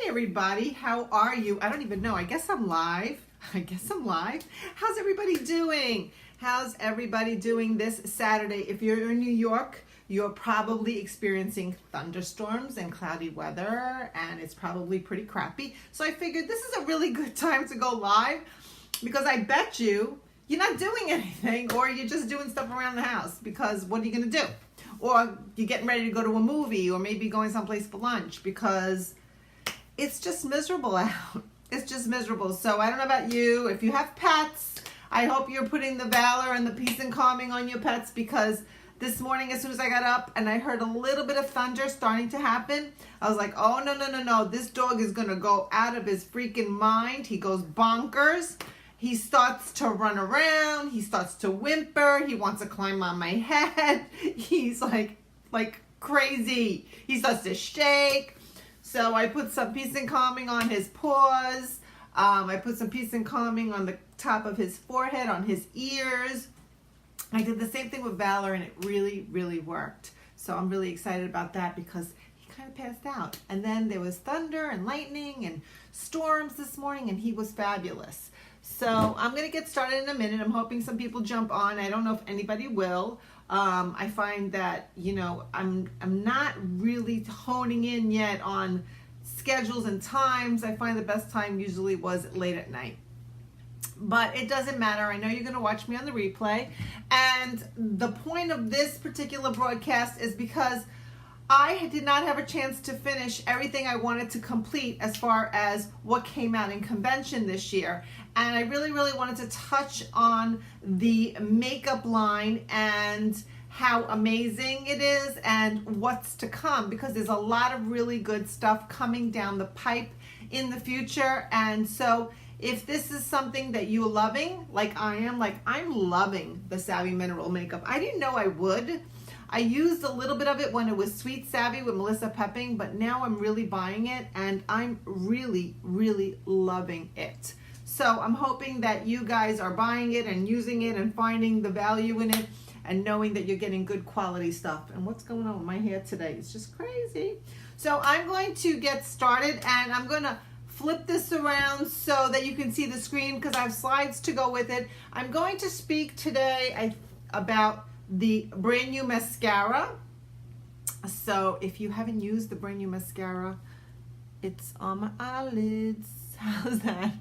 everybody, how are you? I don't even know. I guess I'm live. How's everybody doing? How's everybody doing this Saturday? If you're in New York, you're probably experiencing thunderstorms and cloudy weather, and it's probably pretty crappy. So I figured this is a really good time to go live because I bet you're not doing anything, or you're just doing stuff around the house, because what are you going to do? Or you're getting ready to go to a movie, or maybe going someplace for lunch, because it's just miserable out. It's just miserable. So I don't know about you. If you have pets, I hope you're putting the valor and the peace and calming on your pets, because this morning, as soon as I got up and I heard a little bit of thunder starting to happen, I was like, oh, no. This dog is going to go out of his freaking mind. He goes bonkers. He starts to run around. He starts to whimper. He wants to climb on my head. He's like crazy. He starts to shake. So I put some peace and calming on his paws. I put some peace and calming on the top of his forehead, on his ears. I did the same thing with Valor, and it really, really worked. So I'm really excited about that, because he kind of passed out. And then there was thunder and lightning and storms this morning, and he was fabulous. So I'm going to get started in a minute. I'm hoping some people jump on. I don't know if anybody will. I find that, I'm not really honing in yet on schedules and times. I find the best time usually was late at night. But it doesn't matter. I know you're going to watch me on the replay. And the point of this particular broadcast is because I did not have a chance to finish everything I wanted to complete as far as what came out in convention this year. And I really, really wanted to touch on the makeup line and how amazing it is and what's to come, because there's a lot of really good stuff coming down the pipe in the future. And so if this is something that you're loving, like I am, I'm loving the Savvy Mineral makeup. I didn't know I would. I used a little bit of it when it was Sweet Savvy with Melissa Pepping, but now I'm really buying it, and I'm really, really loving it. So I'm hoping that you guys are buying it and using it and finding the value in it and knowing that you're getting good quality stuff. And what's going on with my hair today? It's just crazy. So I'm going to get started, and I'm going to flip this around so that you can see the screen, because I have slides to go with it. I'm going to speak today about the brand new mascara. So if you haven't used the brand new mascara, it's on my eyelids. How's that?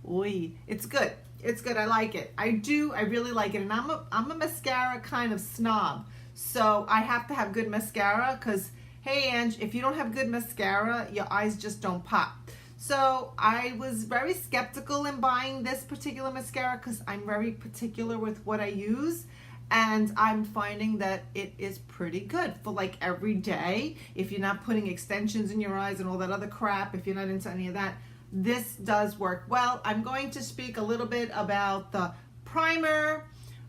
Oy, it's good. It's good. I like it. I really like it. And I'm a mascara kind of snob. So I have to have good mascara, because, hey, Ange, if you don't have good mascara, your eyes just don't pop. So I was very skeptical in buying this particular mascara, because I'm very particular with what I use. And I'm finding that it is pretty good for every day. If you're not putting extensions in your eyes and all that other crap, if you're not into any of that, this does work well. I'm going to speak a little bit about the primer,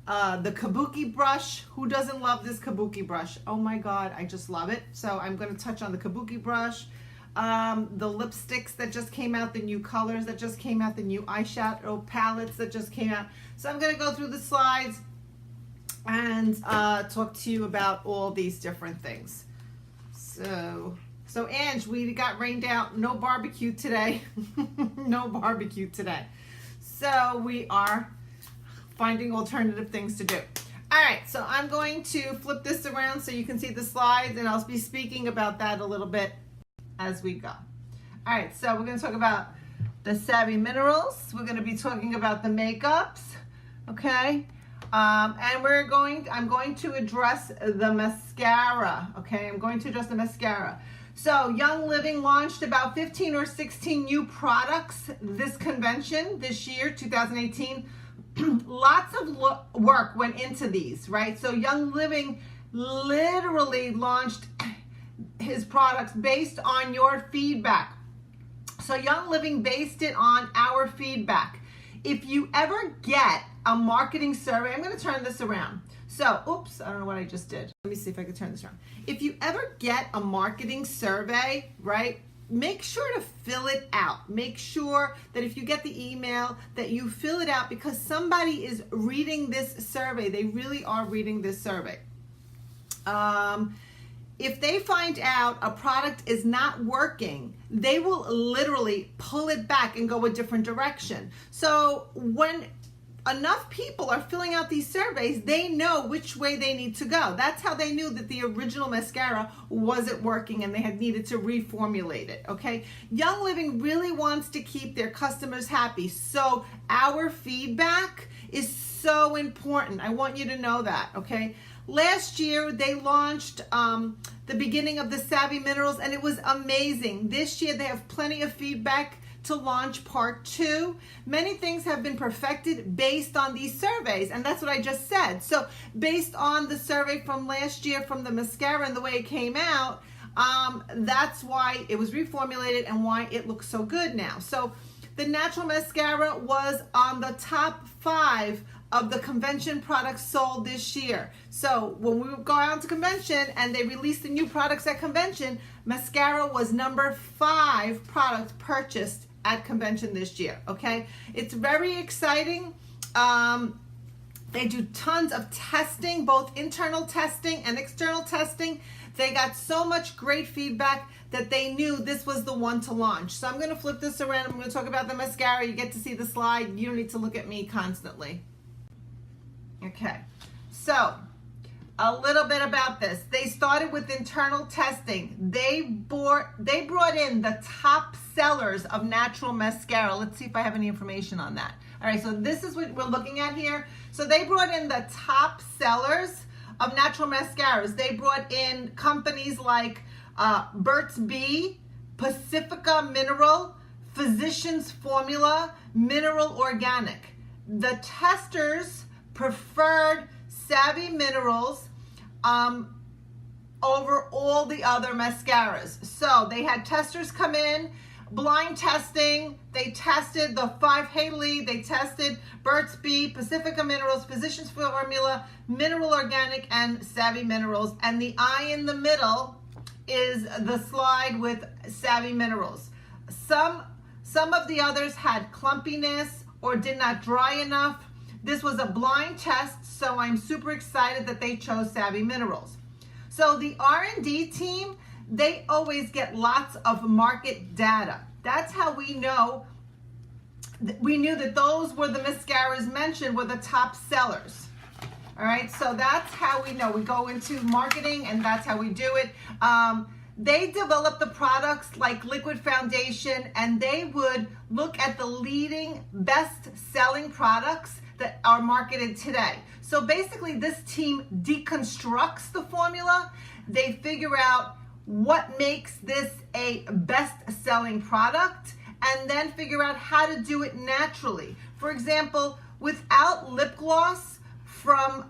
the Kabuki brush. Who doesn't love this Kabuki brush? Oh my God, I just love it. So I'm going to touch on the Kabuki brush, the lipsticks that just came out, the new colors that just came out, the new eyeshadow palettes that just came out. So I'm going to go through the slides and talk to you about all these different things. So Ange, we got rained out. No barbecue today. No barbecue today. So we are finding alternative things to do. All right, so I'm going to flip this around so you can see the slides, and I'll be speaking about that a little bit as we go. All right, so we're going to talk about the Savvy Minerals. We're going to be talking about the makeups, okay? And I'm going to address the mascara, okay? I'm going to address the mascara. So Young Living launched about 15 or 16 new products this convention, this year, 2018. Lots of work went into these, right? So Young Living literally launched his products based on your feedback. So Young Living based it on our feedback. If you ever get a marketing survey, I'm going to turn this around. So, oops, I don't know what I just did. Let me see if I can turn this around. If you ever get a marketing survey, right, make sure to fill it out. Make sure that if you get the email that you fill it out, because somebody is reading this survey. They really are reading this survey. if they find out a product is not working, they will literally pull it back and go a different direction. So when enough people are filling out these surveys, they know which way they need to go. That's how they knew that the original mascara wasn't working and they had needed to reformulate it, okay? Young Living really wants to keep their customers happy, so our feedback is so important. I want you to know that, okay? Last year, they launched the beginning of the Savvy Minerals, and it was amazing. This year, they have plenty of feedback to launch part 2. Many things have been perfected based on these surveys, and that's what I just said. So based on the survey from last year from the mascara and the way it came out, that's why it was reformulated and why it looks so good now. So the natural mascara was on the top 5 of the convention products sold this year. So when we go out to convention and they released the new products at convention, mascara was number 5 product purchased at convention this year, okay? It's very exciting. They do tons of testing, both internal testing and external testing. They got so much great feedback that they knew this was the one to launch. So I'm gonna flip this around. I'm gonna talk about the mascara. You get to see the slide. You don't need to look at me constantly. Okay, so a little bit about this. They started with internal testing. They brought in the top sellers of natural mascara. Let's see if I have any information on that. All right, so this is what we're looking at here. So they brought in the top sellers of natural mascaras. They brought in companies like Burt's Bees, Pacifica Mineral, Physicians Formula, Mineral Organic. The testers preferred Savvy Minerals over all the other mascaras. So they had testers come in, blind testing. They tested the 5 Haley, they tested Burt's Bees, Pacifica Minerals, Physicians Formula, Mineral Organic, and Savvy Minerals. And the eye in the middle is the slide with Savvy Minerals. Some of the others had clumpiness or did not dry enough. This was a blind test, so I'm super excited that they chose Savvy Minerals. So the R&D team, they always get lots of market data. That's how we know. We knew that those were the mascaras mentioned were the top sellers. All right, so that's how we know. We go into marketing, and that's how we do it. They develop the products like liquid foundation, and they would look at the leading best-selling products that are marketed today. So basically, this team deconstructs the formula. They figure out what makes this a best-selling product, and then figure out how to do it naturally. For example, without lip gloss from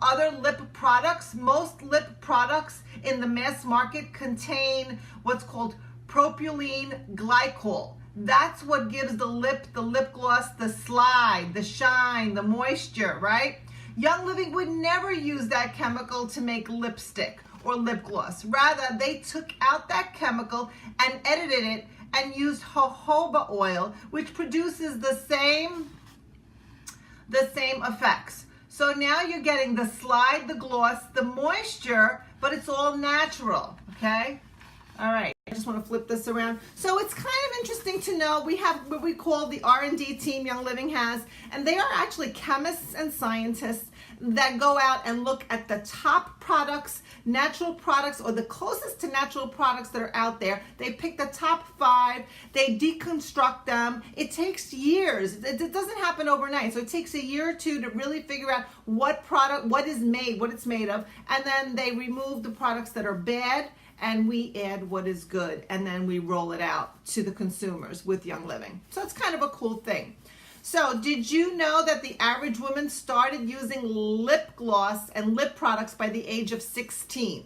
other lip products, most lip products in the mass market contain what's called propylene glycol. That's what gives the lip gloss, the slide, the shine, the moisture, right? Young Living would never use that chemical to make lipstick or lip gloss. Rather, they took out that chemical and edited it and used jojoba oil, which produces the same effects. So now you're getting the slide, the gloss, the moisture, but it's all natural, okay? All right, I just want to flip this around. So it's kind of interesting to know we have what we call the R&D team Young Living has, and they are actually chemists and scientists that go out and look at the top products, natural products, or the closest to natural products that are out there. They pick the top 5, they deconstruct them. It takes years. It doesn't happen overnight. So it takes a year or 2 to really figure out what product, what it's made of, and then they remove the products that are bad, and we add what is good, and then we roll it out to the consumers with Young Living. So it's kind of a cool thing. So did you know that the average woman started using lip gloss and lip products by the age of 16?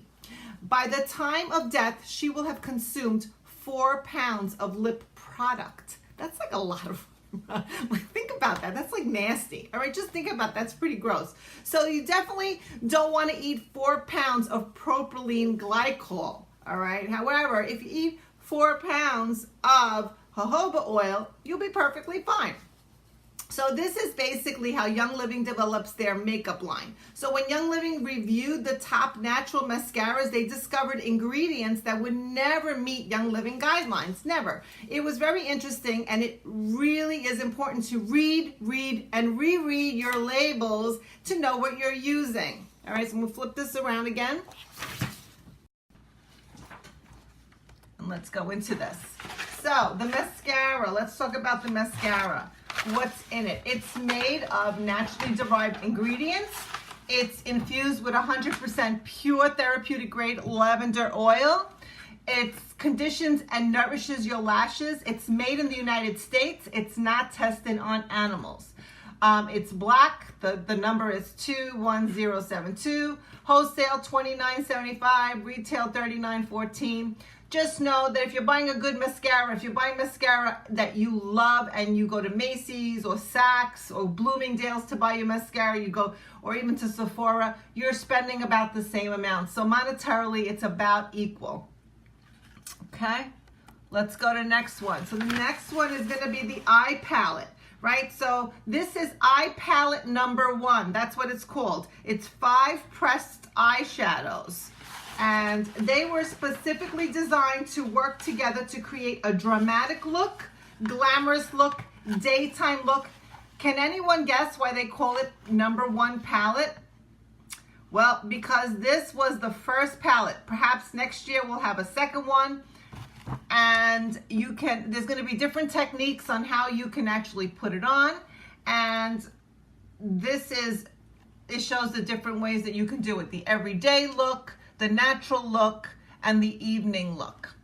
By the time of death, she will have consumed 4 pounds of lip product. That's like a lot of, think about that. That's like nasty. All right, just think about that. That's pretty gross. So you definitely don't want to eat 4 pounds of propylene glycol. All right. However, if you eat 4 pounds of jojoba oil, you'll be perfectly fine. So this is basically how Young Living develops their makeup line. So when Young Living reviewed the top natural mascaras, they discovered ingredients that would never meet Young Living guidelines, never. It was very interesting, and it really is important to read, and reread your labels to know what you're using. All right, so I'm gonna flip this around again. And let's go into this. So the mascara, let's talk about the mascara. What's in it? It's made of naturally derived ingredients. It's infused with 100% pure therapeutic grade lavender oil. It conditions and nourishes your lashes. It's made in the United States. It's not tested on animals. It's black. The number is 21072. Wholesale $29.75. Retail $39.14. Just know that if you're buying a good mascara, if you're buying mascara that you love and you go to Macy's or Saks or Bloomingdale's to buy your mascara, you go, or even to Sephora, you're spending about the same amount. So monetarily, it's about equal. Okay, let's go to the next one. So the next one is going to be the eye palette, right? So this is eye palette number 1. That's what it's called. It's 5 pressed eyeshadows. And they were specifically designed to work together to create a dramatic look, glamorous look, daytime look. Can anyone guess why they call it number 1 palette? Well, because this was the first palette. Perhaps next year we'll have a second one. And there's going to be different techniques on how you can actually put it on. And it shows the different ways that you can do it. The everyday look, the natural look, and the evening look.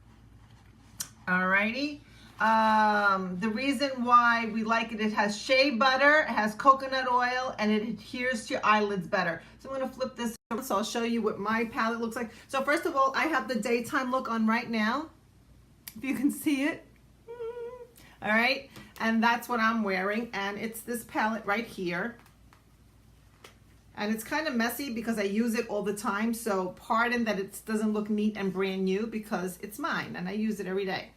Alrighty. The reason why we like it, it has shea butter, it has coconut oil, and it adheres to your eyelids better. So I'm going to flip this over so I'll show you what my palette looks like. So first of all, I have the daytime look on right now, if you can see it. All right, and that's what I'm wearing, and it's this palette right here. And it's kind of messy because I use it all the time, so pardon that it doesn't look neat and brand new because it's mine and I use it every day.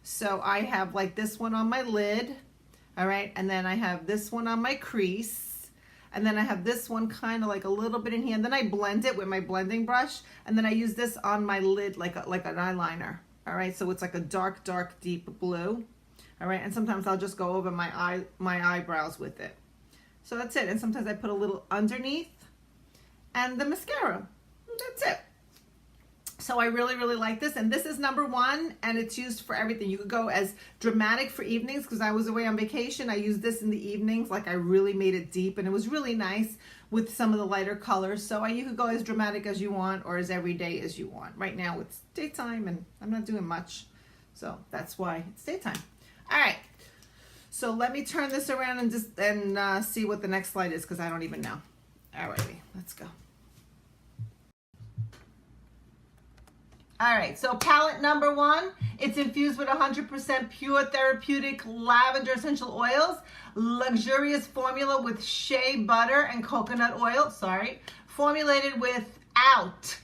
So I have like this one on my lid, all right, and then I have this one on my crease, and then I have this one kind of like a little bit in here, and then I blend it with my blending brush, and then I use this on my lid like an eyeliner, all right, so it's like a dark, deep blue, all right, and sometimes I'll just go over my eyebrows with it. So that's it. And sometimes I put a little underneath and the mascara. That's it. So I really, really like this. And this is number 1, and it's used for everything. You could go as dramatic for evenings because I was away on vacation. I used this in the evenings. Like I really made it deep, and it was really nice with some of the lighter colors. So you could go as dramatic as you want or as everyday as you want. Right now it's daytime and I'm not doing much. So that's why it's daytime. All right. So let me turn this around and see what the next slide is because I don't even know. Alrighty, let's go. All right, so palette number 1, it's infused with 100% pure therapeutic lavender essential oils, luxurious formula with shea butter and coconut oil, formulated without,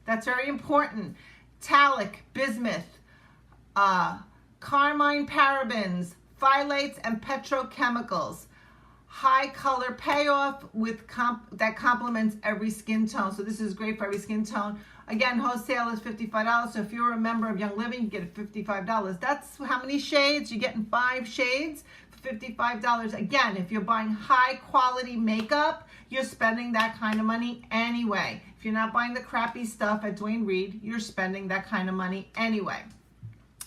that's very important, talc, bismuth, carmine parabens, phthalates, and petrochemicals. High color payoff that complements every skin tone. So this is great for every skin tone. Again, wholesale is $55. So if you're a member of Young Living, you get it $55. That's how many shades? You're getting 5 shades for $55. Again, if you're buying high quality makeup, you're spending that kind of money anyway. If you're not buying the crappy stuff at Duane Reade, you're spending that kind of money anyway.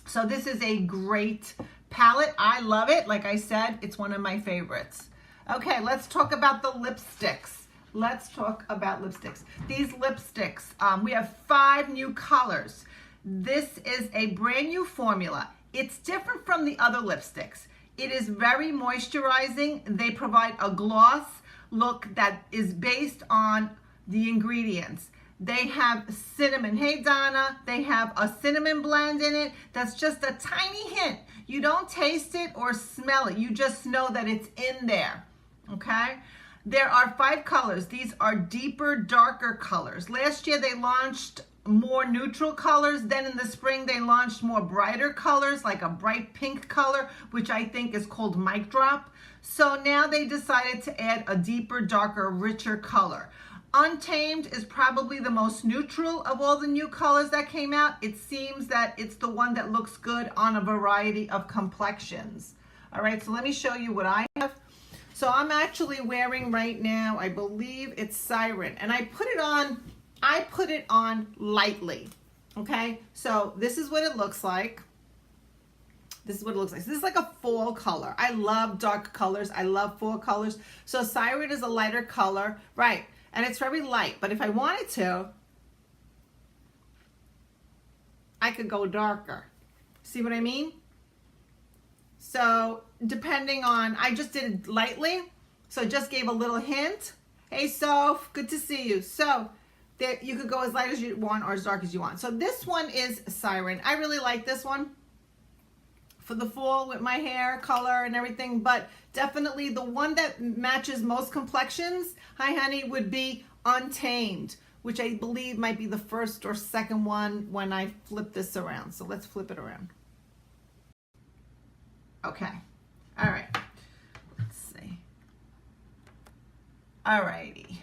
So this is a great palette. I love it. Like I said, it's one of my favorites. Okay, let's talk about the lipsticks. These lipsticks, we have 5 new colors. This is a brand new formula. It's different from the other lipsticks. It is very moisturizing. They provide a gloss look that is based on the ingredients. They have cinnamon. Hey, Donna, they have a cinnamon blend in it. That's just a tiny hint. You don't taste it or smell it. You just know that it's in there, okay? There are 5 colors. These are deeper, darker colors. Last year, they launched more neutral colors. Then in the spring, they launched more brighter colors, like a bright pink color, which I think is called Mic Drop. So now they decided to add a deeper, darker, richer color. Untamed is probably the most neutral of all the new colors that came out. It seems that it's the one that looks good on a variety of complexions. All right, so let me show you what I have. So I'm actually wearing right now, I believe it's Siren, and I put it on lightly. Okay, so this is what it looks like. This is what it looks like. So this is like a fall color. I love dark colors. I love fall colors. So Siren is a lighter color, right? And it's very light. But if I wanted to, I could go darker. See what I mean? So depending on, I just did it lightly. So it just gave a little hint. Hey, Soph, good to see you. So there, you could go as light as you want or as dark as you want. So this one is Siren. I really like this one for the fall with my hair color and everything, but definitely the one that matches most complexions, hi honey, would be Untamed, which I believe might be the first or second one when I flip this around. So let's flip it around. Okay, all right, let's see. All righty.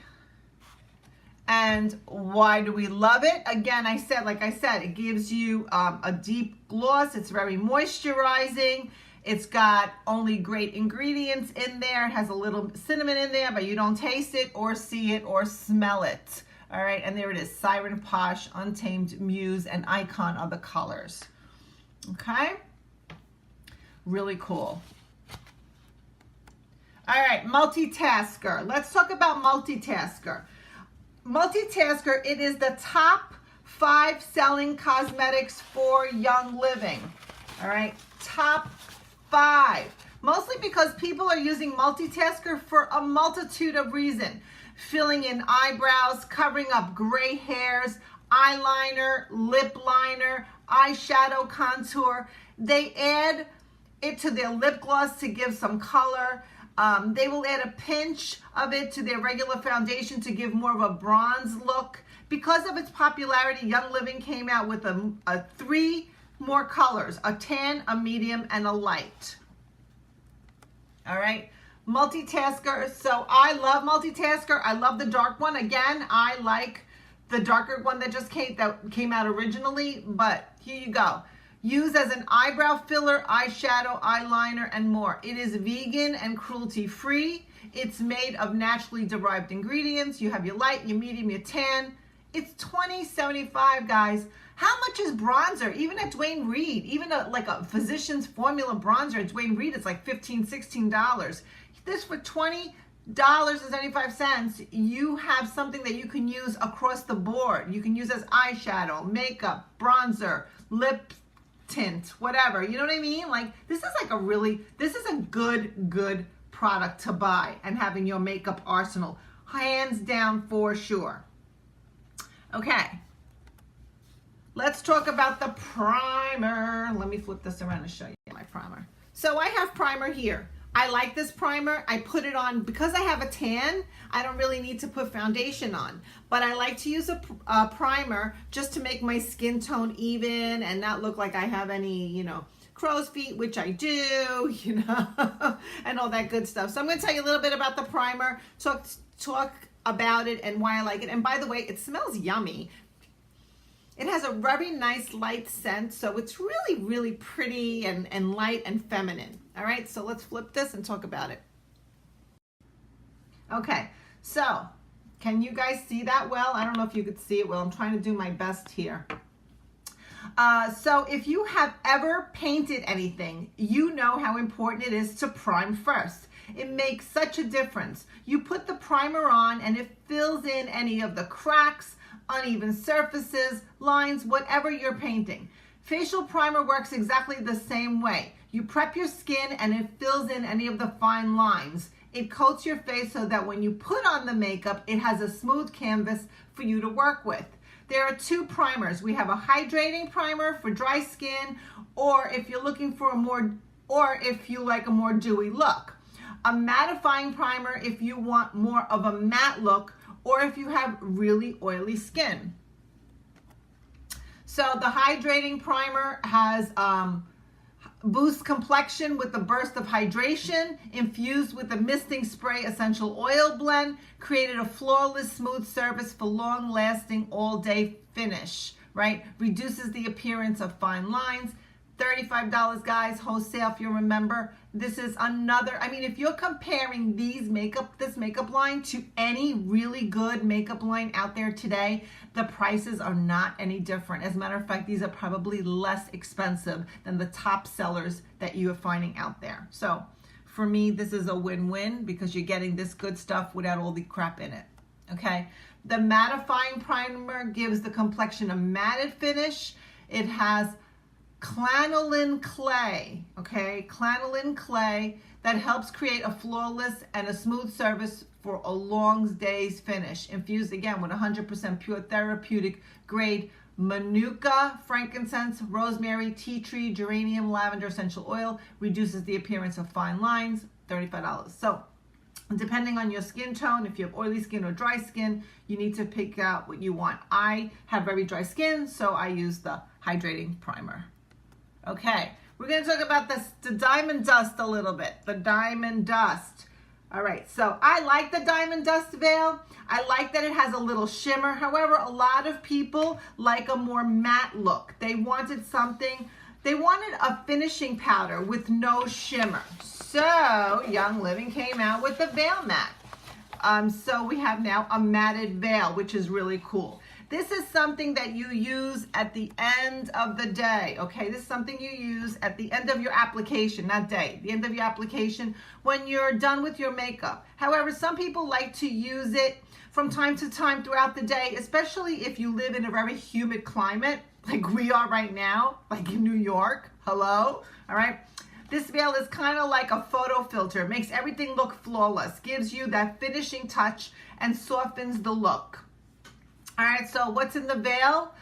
And why do we love it? Again, like I said, it gives you a deep gloss. It's very moisturizing. It's got only great ingredients in there. It has a little cinnamon in there, but you don't taste it or see it or smell it. All right, and there it is, Siren, Posh, Untamed, Muse, and Icon are the colors. Okay, really cool. All right, Multitasker. Let's talk about Multitasker. Multitasker, it is the top 5 selling cosmetics for Young Living. All right, top 5. Mostly because people are using Multitasker for a multitude of reasons. Filling in eyebrows, covering up gray hairs, eyeliner, lip liner, eyeshadow contour. They add it to their lip gloss to give some color. They will add a pinch of it to their regular foundation to give more of a bronze look. Because of its popularity, Young Living came out with 3 more colors, a tan, a medium, and a light. All right, Multitasker. So I love Multitasker. I love the dark one. Again, I like the darker one that just came out originally, but here you go. Used as an eyebrow filler, eyeshadow, eyeliner, and more. It is vegan and cruelty-free. It's made of naturally derived ingredients. You have your light, your medium, your tan. It's $20.75, guys. How much is bronzer? Even at Duane Reade, even like a Physicians Formula bronzer at Duane Reade, it's like $15, $16. This for $20.75, you have something that you can use across the board. You can use as eyeshadow, makeup, bronzer, lip tint, whatever. You know what I mean? Like, this is a good product to buy and have in your makeup arsenal. Hands down for sure. Okay. Let's talk about the primer. Let me flip this around and show you my primer. So I have primer here. I like this primer. I put it on because I have a tan. I don't really need to put foundation on, but I like to use a primer just to make my skin tone even and not look like I have any, crow's feet, which I do, and all that good stuff. So I'm going to tell you a little bit about the primer, talk about it and why I like it. And by the way, it smells yummy. It has a very nice light scent, so it's really, really pretty and light and feminine. All right, so let's flip this and talk about it. Okay, so can you guys see that well? I don't know if you could see it well. I'm trying to do my best here. So if you have ever painted anything, you know how important it is to prime first. It makes such a difference. You put the primer on and it fills in any of the cracks, uneven surfaces, lines, whatever you're painting. Facial primer works exactly the same way. You prep your skin and it fills in any of the fine lines. It coats your face so that when you put on the makeup, it has a smooth canvas for you to work with. There are 2 primers. We have a hydrating primer for dry skin, or if you're looking for if you like a more dewy look. A mattifying primer if you want more of a matte look, or if you have really oily skin. So the hydrating primer has boosts complexion with a burst of hydration, infused with a misting spray essential oil blend, created a flawless smooth surface for long-lasting all-day finish, right? Reduces the appearance of fine lines. $35, guys, wholesale, if you remember. This is another, I mean, if you're comparing this makeup line to any really good makeup line out there today, the prices are not any different. As a matter of fact, these are probably less expensive than the top sellers that you are finding out there. So for me, this is a win-win because you're getting this good stuff without all the crap in it, okay? The mattifying primer gives the complexion a matted finish. It has Clanolin clay, okay? Clanolin clay that helps create a flawless and a smooth surface for a long day's finish. Infused again with 100% pure therapeutic grade manuka, frankincense, rosemary, tea tree, geranium, lavender essential oil. Reduces the appearance of fine lines, $35. So depending on your skin tone, if you have oily skin or dry skin, you need to pick out what you want. I have very dry skin, so I use the hydrating primer. Okay, we're going to talk about the Diamond Dust a little bit. The Diamond Dust. All right, so I like the Diamond Dust veil. I like that it has a little shimmer. However, a lot of people like a more matte look. They wanted a finishing powder with no shimmer. So Young Living came out with the Veil Matte. So we have now a matted veil, which is really cool. This is something that you use at the end of the day, okay? This is something you use at the end of your application, not day, the end of your application when you're done with your makeup. However, some people like to use it from time to time throughout the day, especially if you live in a very humid climate like we are right now, like in New York. Hello? All right? This veil is kind of like a photo filter. It makes everything look flawless, gives you that finishing touch, and softens the look. All right, so what's in the veil?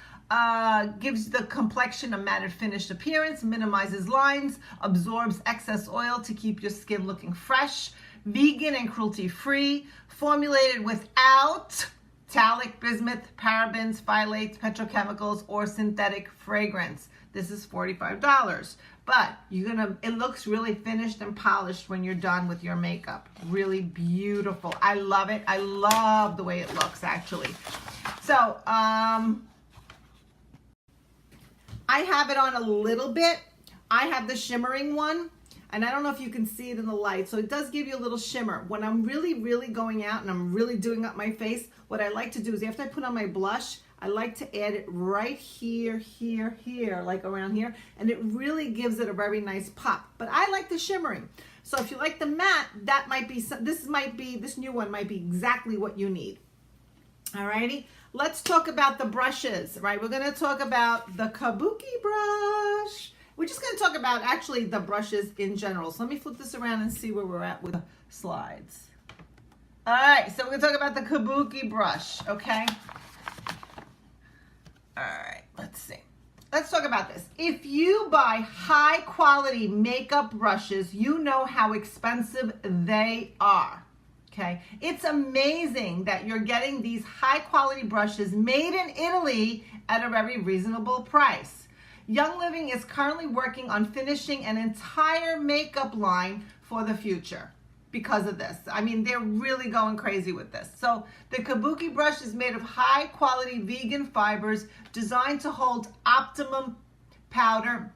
Gives the complexion a matted finished appearance, minimizes lines, absorbs excess oil to keep your skin looking fresh, vegan and cruelty-free, formulated without phthalic, bismuth, parabens, phthalates, petrochemicals, or synthetic fragrance. This is $45. But it looks really finished and polished when you're done with your makeup. Really beautiful. I love it. I love the way it looks, actually. So, I have it on a little bit. I have the shimmering one, and I don't know if you can see it in the light. So it does give you a little shimmer. When I'm really, really going out and I'm really doing up my face, what I like to do is after I put on my blush, I like to add it right here, like around here, and it really gives it a very nice pop. But I like the shimmering. So if you like the matte, that might be, this new one might be exactly what you need. Alrighty, let's talk about the brushes, right? We're gonna talk about the Kabuki brush. We're just gonna talk about actually the brushes in general. So let me flip this around and see where we're at with the slides. All right, so we're gonna talk about the Kabuki brush, okay? All right, let's see. Let's talk about this. If you buy high quality makeup brushes, you know how expensive they are, okay? It's amazing that you're getting these high quality brushes made in Italy at a very reasonable price. Young Living is currently working on finishing an entire makeup line for the future because of this. I mean, they're really going crazy with this. So the Kabuki brush is made of high quality vegan fibers designed to hold optimum powder,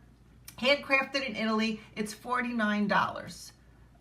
handcrafted in Italy. It's $49.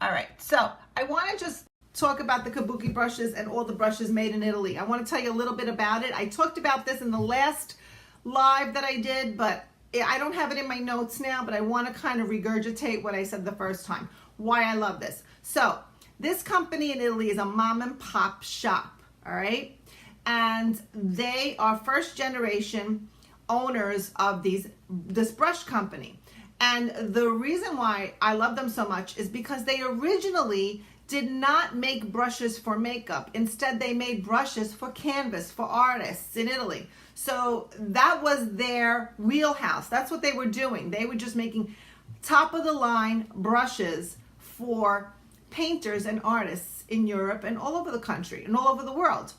All right, so I want to just talk about the Kabuki brushes and all the brushes made in Italy. I want to tell you a little bit about it. I talked about this in the last live that I did, but I don't have it in my notes now, but I want to kind of regurgitate what I said the first time, why I love this. So this company in Italy is a mom and pop shop, all right? And they are first generation owners of this brush company. And the reason why I love them so much is because they originally did not make brushes for makeup. Instead, they made brushes for canvas, for artists in Italy. So that was their wheelhouse. That's what they were doing. They were just making top of the line brushes for painters and artists in Europe and all over the country and all over the world.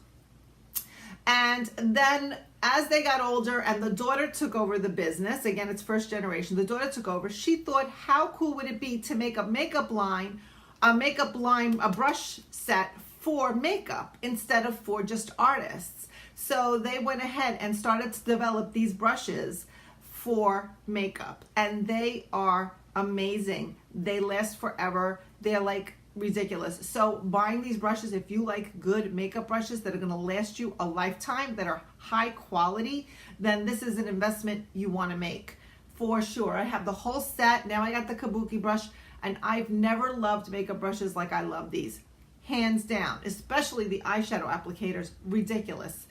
And then as they got older and the daughter took over the business, again, it's first generation, the daughter took over, she thought, how cool would it be to make a makeup line, a brush set for makeup instead of for just artists. So they went ahead and started to develop these brushes for makeup, and they are amazing. They last forever. They're like ridiculous. So buying these brushes, if you like good makeup brushes that are going to last you a lifetime, that are high quality, then this is an investment you want to make for sure. I have the whole set. Now I got the Kabuki brush, and I've never loved makeup brushes like I love these. Hands down, especially the eyeshadow applicators. Ridiculous.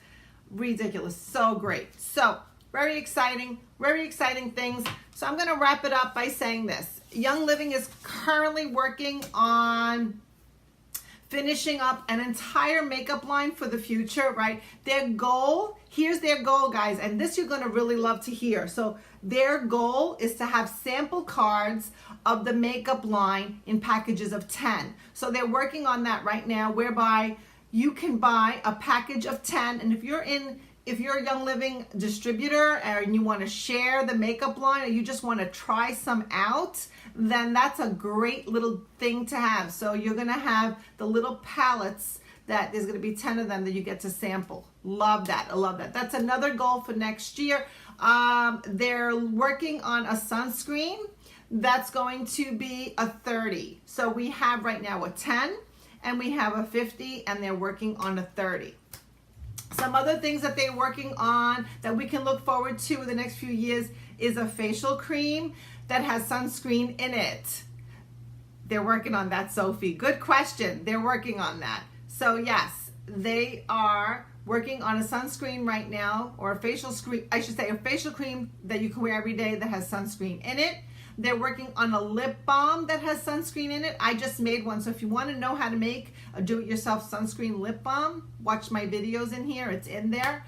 Ridiculous. So great. So very exciting things. So I'm going to wrap it up by saying this. Young Living is currently working on finishing up an entire makeup line for the future, right? Their goal, here's their goal, guys, and this you're going to really love to hear. So their goal is to have sample cards of the makeup line in packages of 10. So they're working on that right now, whereby you can buy a package of 10, and if you're a Young Living distributor and you want to share the makeup line, or you just want to try some out, then that's a great little thing to have. So you're going to have the little palettes that there's going to be 10 of them that you get to sample. Love that. I love that. That's another goal for next year. They're working on a sunscreen that's going to be a 30. So we have right now a 10 and we have a 50, and they're working on a 30. Some other things that they're working on that we can look forward to in the next few years is a facial cream that has sunscreen in it. They're working on that, Sophie. Good question. They're working on that. So yes, they are working on a sunscreen right now, or a facial cream, I should say a facial cream that you can wear every day that has sunscreen in it. They're working on a lip balm that has sunscreen in it. I just made one, so if you want to know how to make a do-it-yourself sunscreen lip balm, watch my videos in here. It's in there.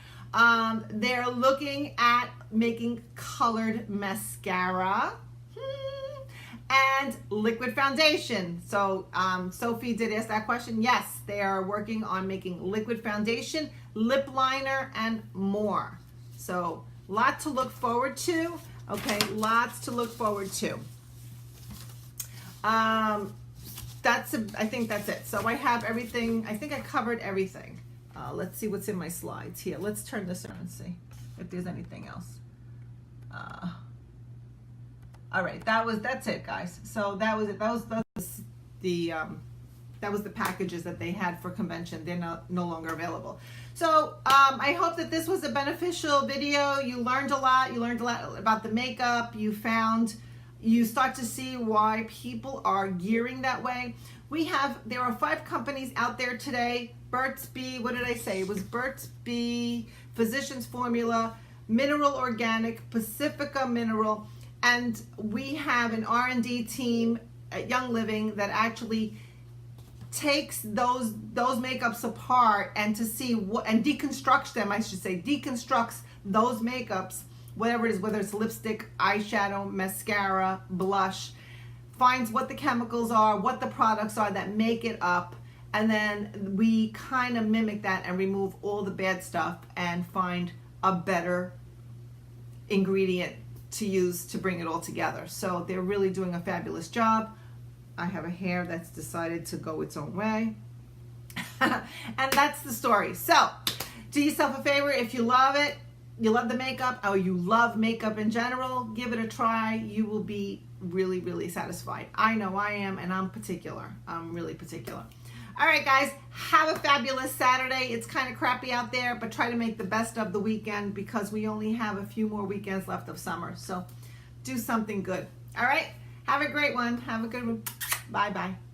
They're looking at making colored mascara and liquid foundation. So Sophie did ask that question. Yes, they are working on making liquid foundation, lip liner, and more. So lot to look forward to. Okay, lots to look forward to. I think that's it. So I have everything. I think I covered everything. Let's see what's in my slides here. Let's turn this around and see if there's anything else. All right, that's it, guys. So that was it. That was the packages that they had for convention. They're no longer available. So I hope that this was a beneficial video. You learned a lot. You learned a lot about the makeup. You start to see why people are gearing that way. There are 5 companies out there today. Burt's Bee, what did I say? It was Burt's Bee, Physicians Formula, Mineral Organic, Pacifica Mineral, and we have an R&D team at Young Living that actually takes those makeups apart and to see and deconstructs them, I should say, deconstructs those makeups, whatever it is, whether it's lipstick, eyeshadow, mascara, blush, finds what the chemicals are, what the products are that make it up, and then we kind of mimic that and remove all the bad stuff and find a better ingredient to use to bring it all together. So they're really doing a fabulous job. I have a hair that's decided to go its own way. And that's the story. So do yourself a favor. If you love it, you love the makeup, or you love makeup in general, give it a try. You will be really, really satisfied. I know I am, and I'm particular. I'm really particular. All right, guys, have a fabulous Saturday. It's kind of crappy out there, but try to make the best of the weekend because we only have a few more weekends left of summer. So do something good. All right, have a great one. Have a good one. Bye-bye.